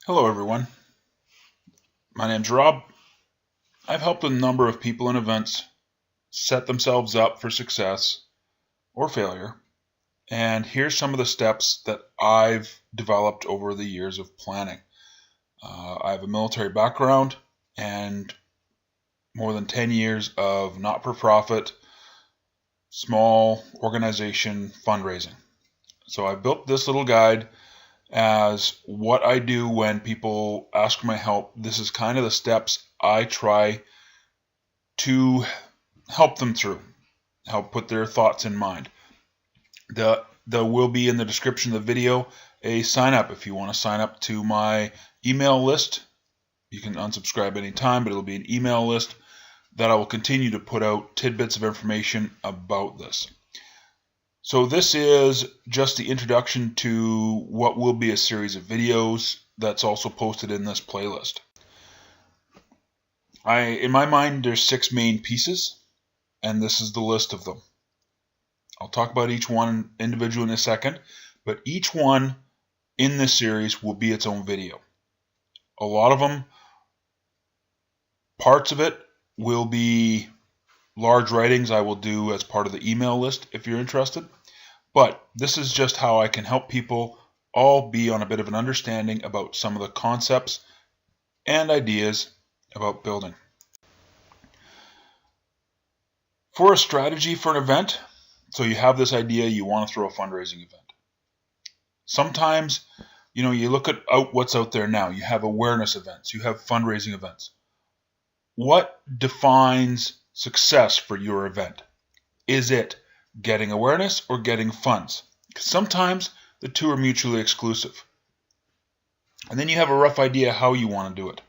Hello everyone, my name's Rob. I've helped a number of people and events set themselves up for success or failure, and here's some of the steps that I've developed over the years of planning. I have a military background and more than 10 years of not-for-profit, small organization fundraising. So I built this little guide as what I do when people ask for my help. This is kind of the steps I try to help them through, help put their thoughts in mind. There will be in the description of the video a sign up if you want to sign up to my email list. You can unsubscribe anytime, but it'll be an email list that I will continue to put out tidbits of information about this. So this is just the introduction to what will be a series of videos that's also posted in this playlist. In my mind, there's 6 main pieces, and this is the list of them. I'll talk about each one individually in a second, but each one in this series will be its own video. A lot of them, parts of it will be large writings I will do as part of the email list if you're interested. But this is just how I can help people all be on a bit of an understanding about some of the concepts and ideas about building. For a strategy for an event, so you have this idea you want to throw a fundraising event. Sometimes, you look at what's out there now. You have awareness events, you have fundraising events. What defines success for your event? Is it getting awareness or getting funds? Sometimes the two are mutually exclusive. And then you have a rough idea how you want to do it.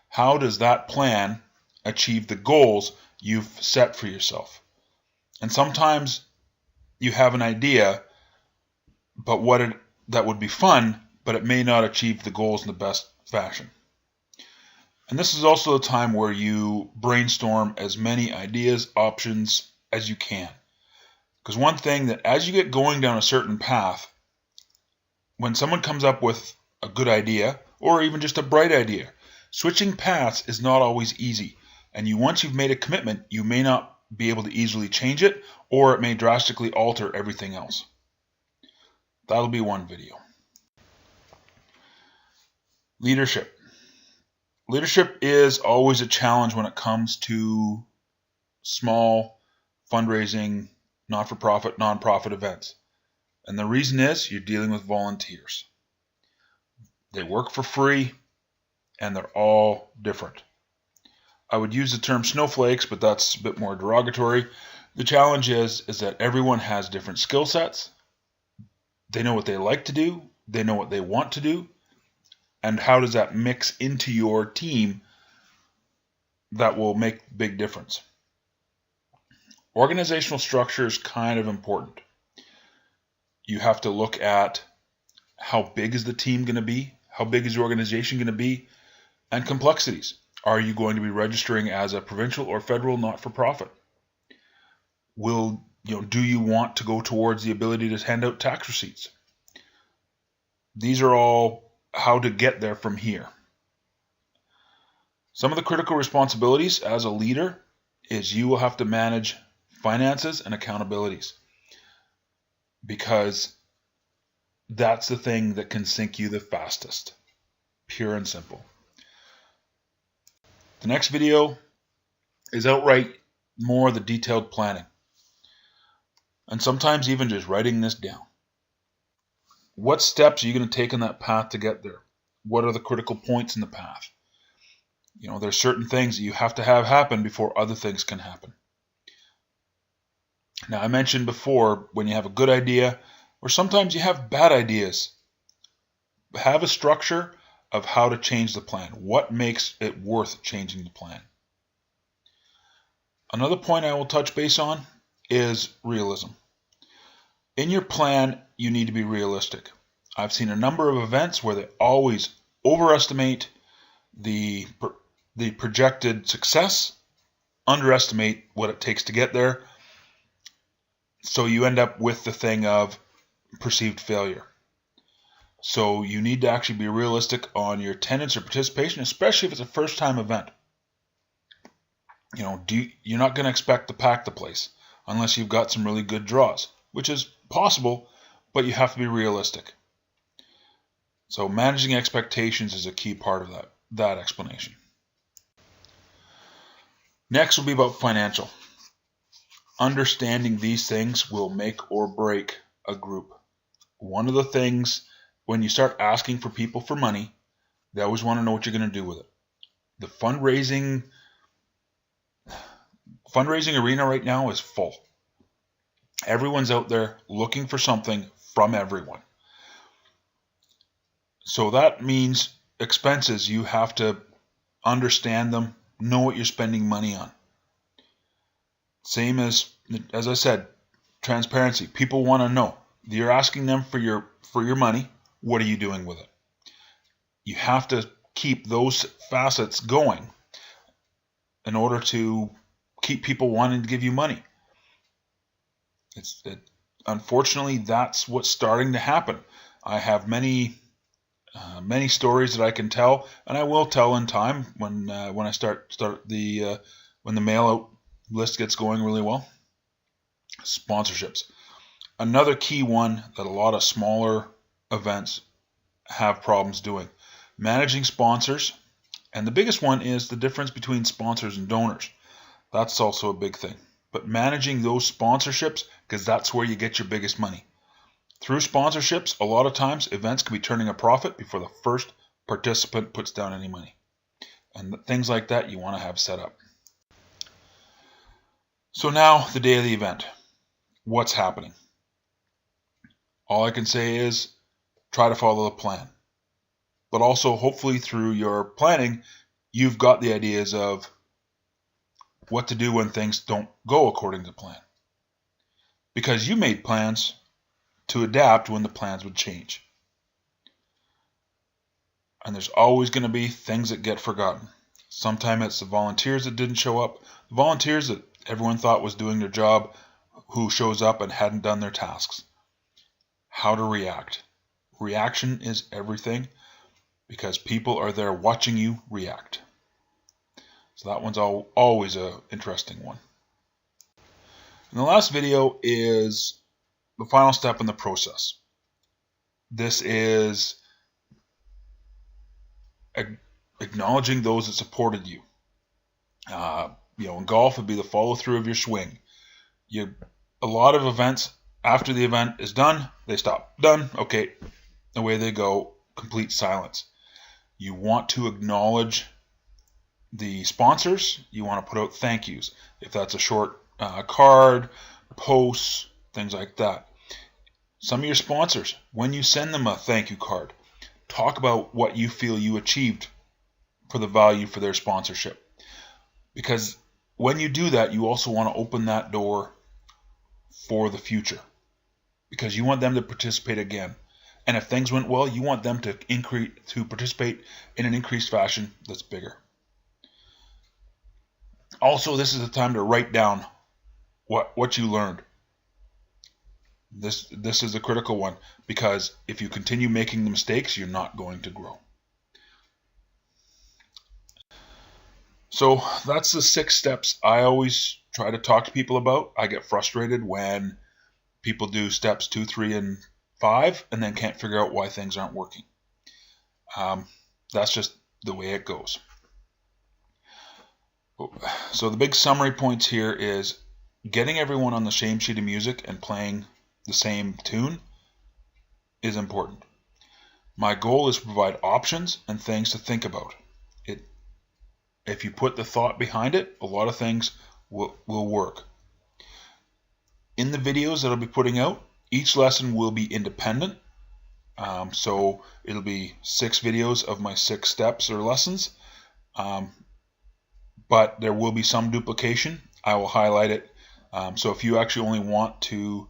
How does that plan achieve the goals you've set for yourself? And sometimes you have an idea, but that would be fun, but it may not achieve the goals in the best fashion. And this is also a time where you brainstorm as many ideas, options as you can. Because one thing that as you get going down a certain path, when someone comes up with a good idea or even just a bright idea, switching paths is not always easy. And once you've made a commitment, you may not be able to easily change it, or it may drastically alter everything else. That'll be one video. Leadership. Leadership is always a challenge when it comes to small fundraising, not-for-profit, non-profit events. And the reason is you're dealing with volunteers. They work for free, and they're all different. I would use the term snowflakes, but that's a bit more derogatory. The challenge is that everyone has different skill sets. They know what they like to do. They know what they want to do. And how does that mix into your team that will make a big difference? Organizational structure is kind of important. You have to look at how big is the team going to be, how big is your organization going to be, and complexities. Are you going to be registering as a provincial or federal not-for-profit? Do you want to go towards the ability to hand out tax receipts? These are all how to get there from here. Some of the critical responsibilities as a leader is you will have to manage finances and accountabilities, because that's the thing that can sink you the fastest. Pure and simple. The next video is outright more the detailed planning, and sometimes even just writing this down. What steps are you going to take on that path to get there? What are the critical points in the path? There's certain things that you have to have happen before other things can happen. Now, I mentioned before, when you have a good idea, or sometimes you have bad ideas, have a structure of how to change the plan. What makes it worth changing the plan? Another point I will touch base on is realism. In your plan, you need to be realistic. I've seen a number of events where they always overestimate the projected success, underestimate what it takes to get there, so you end up with the thing of perceived failure. So you need to actually be realistic on your attendance or participation, especially if it's a first-time event. You're not going to expect to pack the place unless you've got some really good draws, which is possible, but you have to be realistic. So managing expectations is a key part of that explanation. Next will be about financial. Understanding these things will make or break a group. One of the things, when you start asking for people for money, they always want to know what you're going to do with it. The fundraising arena right now is full. Everyone's out there looking for something from everyone. So that means expenses, you have to understand them, know what you're spending money on. Same as I said, transparency. People want to know. You're asking them for your money. What are you doing with it? You have to keep those facets going in order to keep people wanting to give you money. Unfortunately, that's what's starting to happen. I have many stories that I can tell, and I will tell in time when I start when the mail out list gets going really well. Sponsorships. Another key one that a lot of smaller events have problems doing. Managing sponsors, and the biggest one is the difference between sponsors and donors. That's also a big thing. But managing those sponsorships, because that's where you get your biggest money. Through sponsorships, a lot of times events can be turning a profit before the first participant puts down any money. And things like that you want to have set up. So now, the day of the event. What's happening? All I can say is try to follow the plan. But also, hopefully through your planning, you've got the ideas of what to do when things don't go according to plan. Because you made plans to adapt when the plans would change. And there's always going to be things that get forgotten. Sometimes it's the volunteers that didn't show up, the volunteers that everyone thought was doing their job, who shows up and hadn't done their tasks. How to react. Reaction is everything because people are there watching you react. So that one's always an interesting one. And the last video is the final step in the process. This is acknowledging those that supported you. In golf, it'd be the follow through of your swing. A lot of events, after the event is done, they stop. Done. Okay. Away they go. Complete silence. You want to acknowledge the sponsors. You want to put out thank yous. If that's a short card, posts, things like that. Some of your sponsors, when you send them a thank you card, talk about what you feel you achieved for the value for their sponsorship. Because when you do that, you also want to open that door for the future. Because you want them to participate again. And if things went well, you want them to participate in an increased fashion that's bigger. Also, this is the time to write down what you learned. This is a critical one because if you continue making the mistakes, you're not going to grow. So that's the 6 steps I always try to talk to people about. I get frustrated when people do steps 2, 3, and 5 and then can't figure out why things aren't working. That's just the way it goes. So the big summary points here is getting everyone on the same sheet of music and playing the same tune is important. My goal is to provide options and things to think about. If you put the thought behind it, a lot of things will work. In the videos that I'll be putting out, each lesson will be independent. So it'll be 6 videos of my 6 steps or lessons. But there will be some duplication. I will highlight it. So if you actually only want to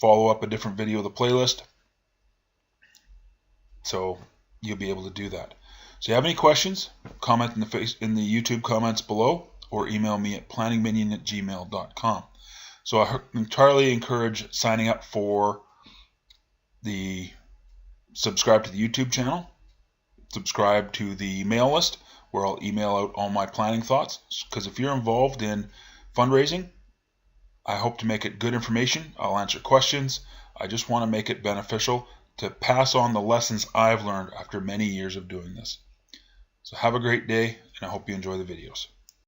follow up a different video of the playlist, so you'll be able to do that. So if you have any questions, comment in the YouTube comments below or email me at planningminion@gmail.com. So I entirely encourage signing up for the subscribe to the YouTube channel, subscribe to the email list where I'll email out all my planning thoughts, because if you're involved in fundraising, I hope to make it good information. I'll answer questions. I just want to make it beneficial to pass on the lessons I've learned after many years of doing this. So have a great day, and I hope you enjoy the videos.